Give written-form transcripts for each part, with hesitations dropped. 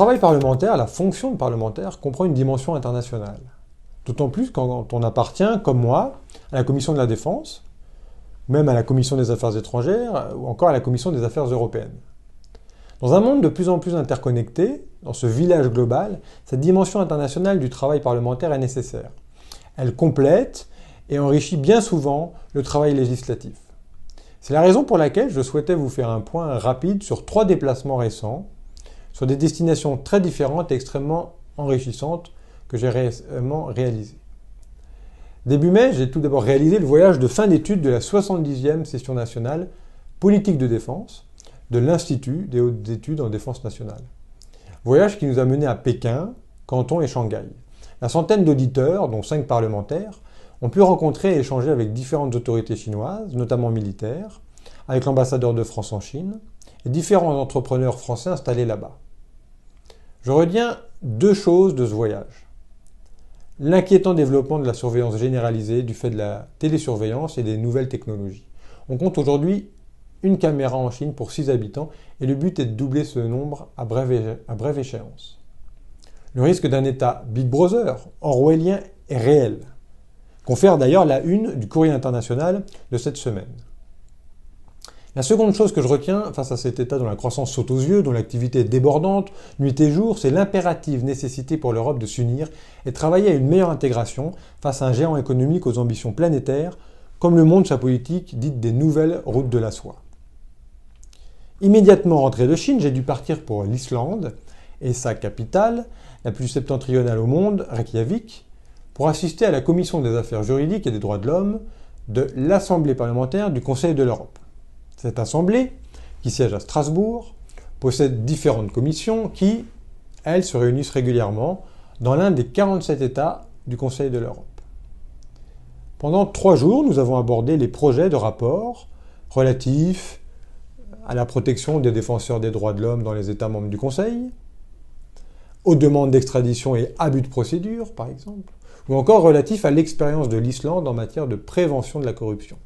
travail parlementaire, la fonction de parlementaire, comprend une dimension internationale. D'autant plus quand on appartient, comme moi, à la Commission de la Défense, même à la Commission des Affaires étrangères ou encore à la Commission des Affaires européennes. Dans un monde de plus en plus interconnecté, dans ce village global, cette dimension internationale du travail parlementaire est nécessaire. Elle complète et enrichit bien souvent le travail législatif. C'est la raison pour laquelle je souhaitais vous faire un point rapide sur 3 déplacements récents, sur des destinations très différentes et extrêmement enrichissantes que j'ai récemment réalisées. Début mai, j'ai tout d'abord réalisé le voyage de fin d'études de la 70e session nationale politique de défense de l'Institut des hautes études en défense nationale. Voyage qui nous a menés à Pékin, Canton et Shanghai. La centaine d'auditeurs, dont 5 parlementaires, ont pu rencontrer et échanger avec différentes autorités chinoises, notamment militaires, avec l'ambassadeur de France en Chine et différents entrepreneurs français installés là-bas. Je retiens 2 choses de ce voyage. L'inquiétant développement de la surveillance généralisée du fait de la télésurveillance et des nouvelles technologies. On compte aujourd'hui 1 caméra en Chine pour 6 habitants et le but est de doubler ce nombre à brève échéance. Le risque d'un État Big Brother, orwellien, est réel. Confère d'ailleurs la une du Courrier international de cette semaine. La seconde chose que je retiens face à cet État dont la croissance saute aux yeux, dont l'activité est débordante, nuit et jour, c'est l'impérative nécessité pour l'Europe de s'unir et travailler à une meilleure intégration face à un géant économique aux ambitions planétaires, comme le montre sa politique dite des nouvelles routes de la soie. Immédiatement rentré de Chine, j'ai dû partir pour l'Islande et sa capitale, la plus septentrionale au monde, Reykjavik, pour assister à la Commission des affaires juridiques et des droits de l'homme de l'Assemblée parlementaire du Conseil de l'Europe. Cette assemblée, qui siège à Strasbourg, possède différentes commissions qui, elles, se réunissent régulièrement dans l'un des 47 États du Conseil de l'Europe. Pendant 3 jours, nous avons abordé les projets de rapport relatifs à la protection des défenseurs des droits de l'homme dans les États membres du Conseil, aux demandes d'extradition et abus de procédure, par exemple, ou encore relatifs à l'expérience de l'Islande en matière de prévention de la corruption.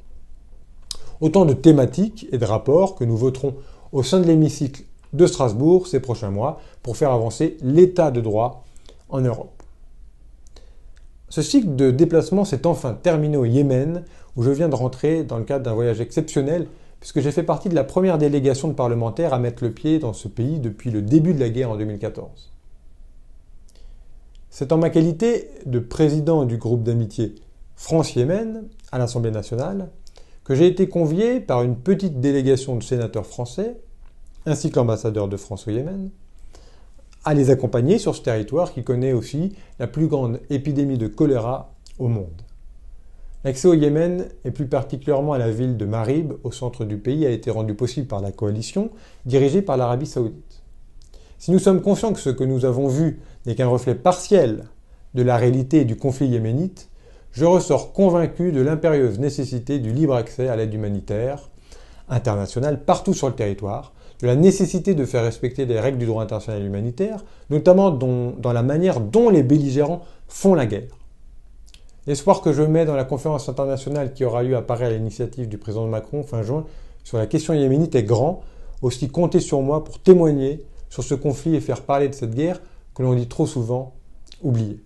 Autant de thématiques et de rapports que nous voterons au sein de l'hémicycle de Strasbourg ces prochains mois pour faire avancer l'état de droit en Europe. Ce cycle de déplacement s'est enfin terminé au Yémen, où je viens de rentrer dans le cadre d'un voyage exceptionnel, puisque j'ai fait partie de la première délégation de parlementaires à mettre le pied dans ce pays depuis le début de la guerre en 2014. C'est en ma qualité de président du groupe d'amitié France-Yémen à l'Assemblée nationale que j'ai été convié par une petite délégation de sénateurs français, ainsi que l'ambassadeur de France au Yémen, à les accompagner sur ce territoire qui connaît aussi la plus grande épidémie de choléra au monde. L'accès au Yémen, et plus particulièrement à la ville de Marib, au centre du pays, a été rendu possible par la coalition dirigée par l'Arabie saoudite. Si nous sommes conscients que ce que nous avons vu n'est qu'un reflet partiel de la réalité du conflit yéménite, je ressors convaincu de l'impérieuse nécessité du libre accès à l'aide humanitaire internationale partout sur le territoire, de la nécessité de faire respecter les règles du droit international humanitaire, notamment dans la manière dont les belligérants font la guerre. L'espoir que je mets dans la conférence internationale qui aura lieu à Paris à l'initiative du président Macron fin juin sur la question yéménite est grand, aussi comptez sur moi pour témoigner sur ce conflit et faire parler de cette guerre que l'on dit trop souvent oubliée.